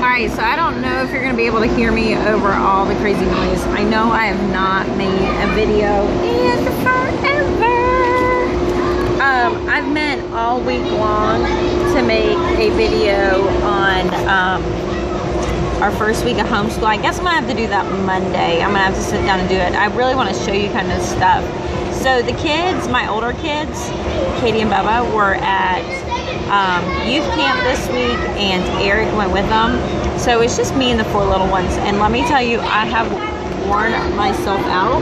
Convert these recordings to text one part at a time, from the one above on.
Alright, so I don't know if you're going to be able to hear me over all the crazy noise. I know I have not made a video in forever. I've meant all week long to make a video on our first week of homeschool. I guess I'm going to have to do that Monday. I'm going to have to sit down and do it. I really want to show you kind of stuff. So the kids, my older kids, Katie and Bubba, were at youth camp this week, and Eric went with them. So it's just me and the 4 little ones. And let me tell you, I have worn myself out.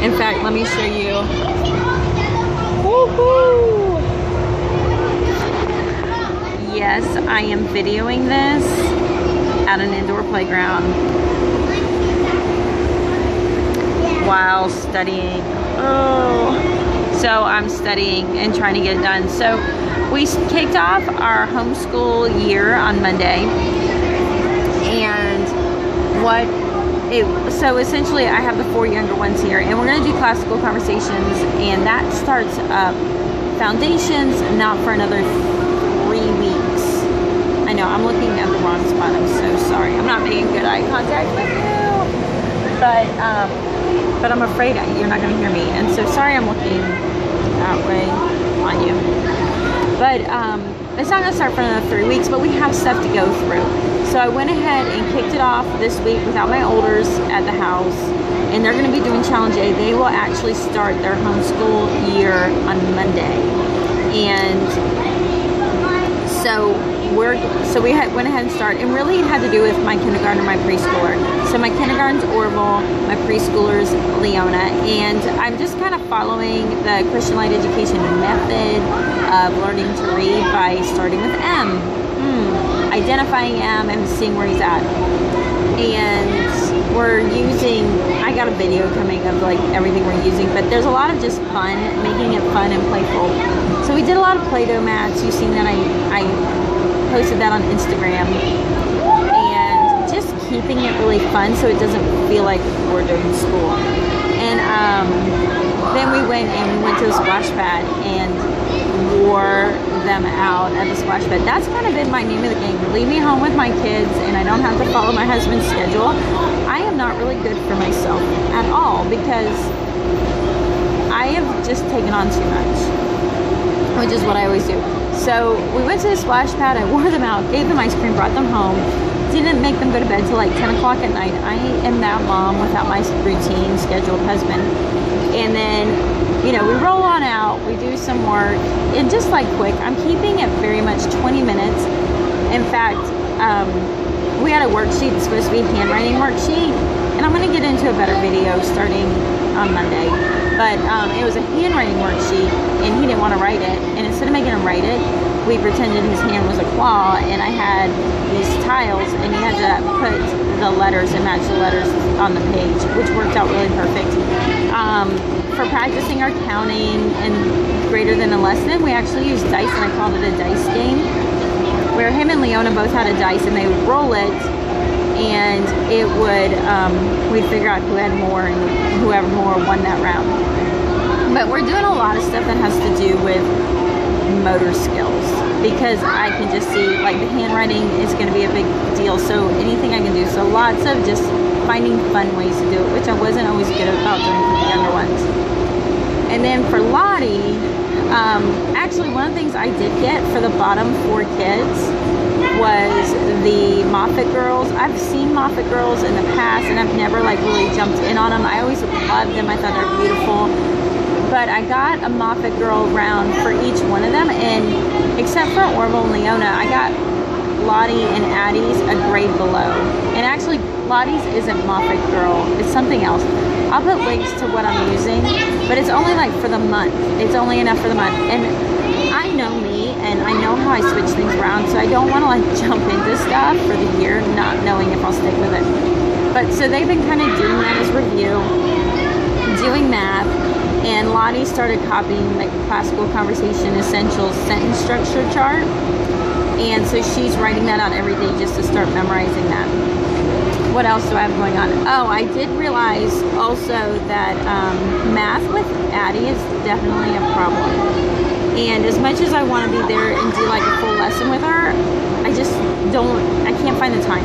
In fact, let me show you. Woohoo! Yes, I am videoing this at an indoor playground while studying. Oh, so I'm studying and trying to get it done. So we kicked off our homeschool year on Monday, and so essentially I have the 4 younger ones here, and we're going to do classical conversations, and that starts up foundations not for another 3 weeks. I know I'm looking at the wrong spot. I'm so sorry. I'm not making good eye contact with you, but I'm afraid you're not going to hear me, and so sorry I'm looking that way on you. But it's not going to start for another 3 weeks, but we have stuff to go through. So I went ahead and kicked it off this week without my olders at the house, and they're going to be doing Challenge A. They will actually start their homeschool year on Monday, and so we went ahead and started, and really it had to do with my kindergarten and my preschooler. So my kindergarten's Orvell, my preschooler's Leona, and I'm just kind of following the Christian Light Education method of learning to read by starting with M, identifying M and seeing where he's at. And we're using, I got a video coming of like everything we're using, but there's a lot of just fun, making it fun and playful. So we did a lot of Play-Doh mats. You've seen that I posted that on Instagram, and just keeping it really fun so it doesn't feel like we're doing school. And then we went to the splash pad and wore them out at the splash pad. That's kind of been my name of the game. Leave me home with my kids and I don't have to follow my husband's schedule. I am not really good for myself at all because I have just taken on too much, which is what I always do. So we went to the splash pad, I wore them out, gave them ice cream, brought them home, didn't make them go to bed till like 10 o'clock at night. I am that mom without my routine scheduled husband. And then, you know, we roll on out, we do some work, and just like quick, I'm keeping it very much 20 minutes. In fact, we had a worksheet, it's supposed to be a handwriting worksheet, and I'm going to get into a better video starting on Monday. But it was a handwriting worksheet, and he didn't want to write it. And instead of making him write it, we pretended his hand was a claw, and I had these tiles, and he had to put the letters and match the letters on the page, which worked out really perfect. For practicing our counting and greater than and less than, we actually used dice, and I called it a dice game, where him and Leona both had a dice, and they would roll it, and it would, we'd figure out who had more, and whoever more won that round. But we're doing a lot of stuff that has to do with motor skills, because I can just see, like, the handwriting is going to be a big deal, so anything I can do. So lots of just finding fun ways to do it, which I wasn't always good about doing for the younger ones. And then for Lottie, actually one of the things I did get for the bottom 4 kids was the Moffat girls. I've seen Moffat girls in the past, and I've never like really jumped in on them. I always loved them. I thought they're beautiful. But I got a Moffat girl round for each one of them, and except for Orvell and Leona, I got Lottie and Addie's a grade below. And actually, Lottie's isn't Moffat girl, it's something else. I'll put links to what I'm using, but it's only like for the month. It's only enough for the month. And I know me, and I know how I switch things around, so I don't want to like jump into stuff for the year, not knowing if I'll stick with it. But so they've been kind of doing that as review, doing math, and Lottie started copying the Classical Conversation Essentials sentence structure chart, and so she's writing that out every day just to start memorizing that. What else do I have going on? Oh, I did realize also that math with Addie is definitely a problem. And as much as I want to be there and do like a full lesson with her, I just don't, I can't find the time.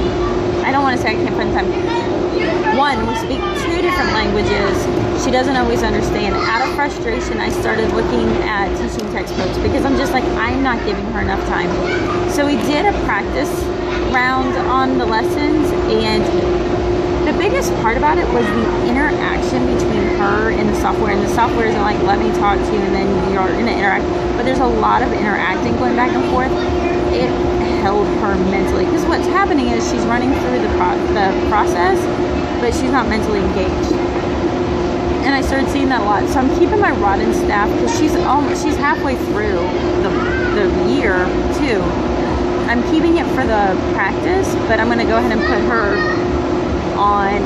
I don't want to say I can't find the time. One, we speak 2 different languages. She doesn't always understand. Out of frustration, I started looking at teaching textbooks because I'm just like, I'm not giving her enough time. So we did a practice round on the lessons, and the biggest part about it was the interaction between her and the software. And the software isn't like, let me talk to you and then you're going to interact. But there's a lot of interacting going back and forth. It held her mentally, because what's happening is she's running through the process, but she's not mentally engaged. And I started seeing that a lot. So I'm keeping my rod and staff, because she's halfway through the year too. I'm keeping it for the practice, but I'm going to go ahead and put her on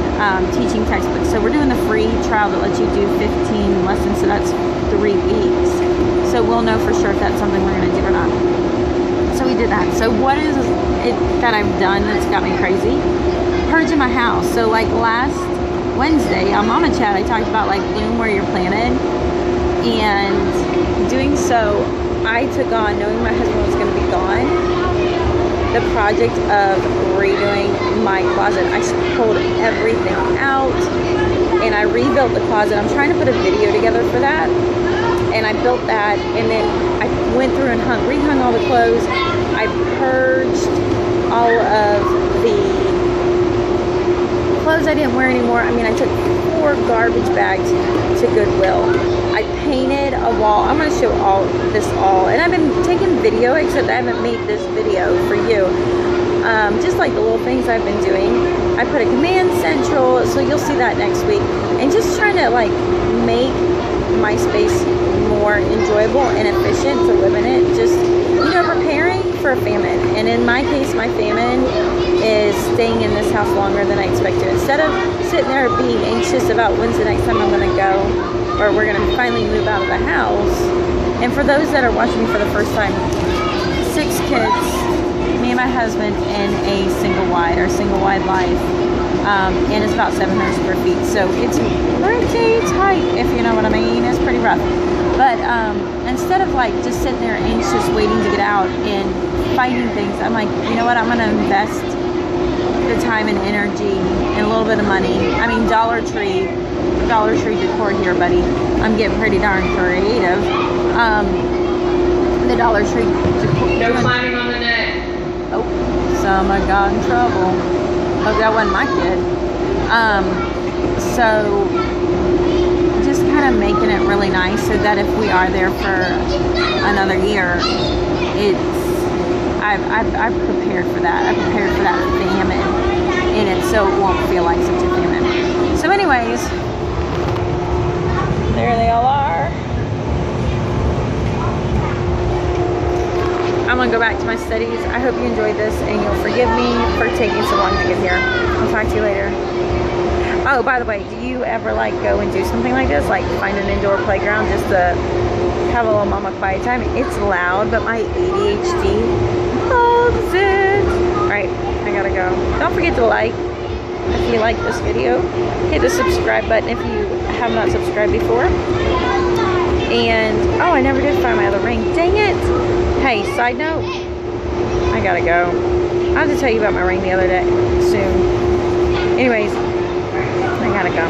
teaching textbooks. So we're doing the free trial that lets you do 15 lessons, so that's 3 weeks. So we'll know for sure if that's something we're going to do or not. So we did that. So what is it that I've done that's got me crazy? Purging my house. So like last Wednesday on Mama Chat, I talked about like bloom where you're planted, and doing so, I took on, knowing my husband was going to be gone, the project of redoing my closet. I pulled everything out and I rebuilt the closet. I'm trying to put a video together for that, and I built that, and then I went through and rehung all the clothes. I purged all of the clothes I didn't wear anymore. I mean, I took 4 garbage bags to Goodwill. I painted a wall. I'm going to show this all. And I've been taking video, except I haven't made this video for you. Just like the little things I've been doing. I put a command central, so you'll see that next week. And just trying to like make my space more enjoyable and efficient to live in it. Just, you know, preparing for a famine. And in my case, my famine is staying in this house longer than I expect to. Instead of sitting there being anxious about when's the next time I'm going to go, or we're going to finally move out of the house. And for those that are watching me for the first time, 6 kids, me and my husband in a single wide life, and it's about 700 square feet. So it's pretty tight, if you know what I mean. It's pretty rough. But instead of like just sitting there anxious waiting to get out and fighting things, I'm like, you know what, I'm going to invest the time and energy and a little bit of money. I mean, Dollar Tree decor here, buddy. I'm getting pretty darn creative. The Dollar Tree decor. No climbing on the net. Oh, someone got in trouble. Hope that wasn't my kid. So just kind of making it really nice so that if we are there for another year, I've prepared for that. I've prepared for that famine in it, so it won't feel like such a famine. So anyways, there they all are. I'm gonna go back to my studies. I hope you enjoyed this, and you'll forgive me for taking so long to get here. I'll talk to you later. Oh, by the way, do you ever like go and do something like this, like find an indoor playground just to have a little mama quiet time? It's loud, but my ADHD loves it. All right, I gotta go. Don't forget to like if you like this video. Hit the subscribe button if you have not subscribed before. And oh, I never did find my other ring. Dang it! Hey, side note, I gotta go. I'll have to tell you about my ring the other day soon. Anyways, I gotta go.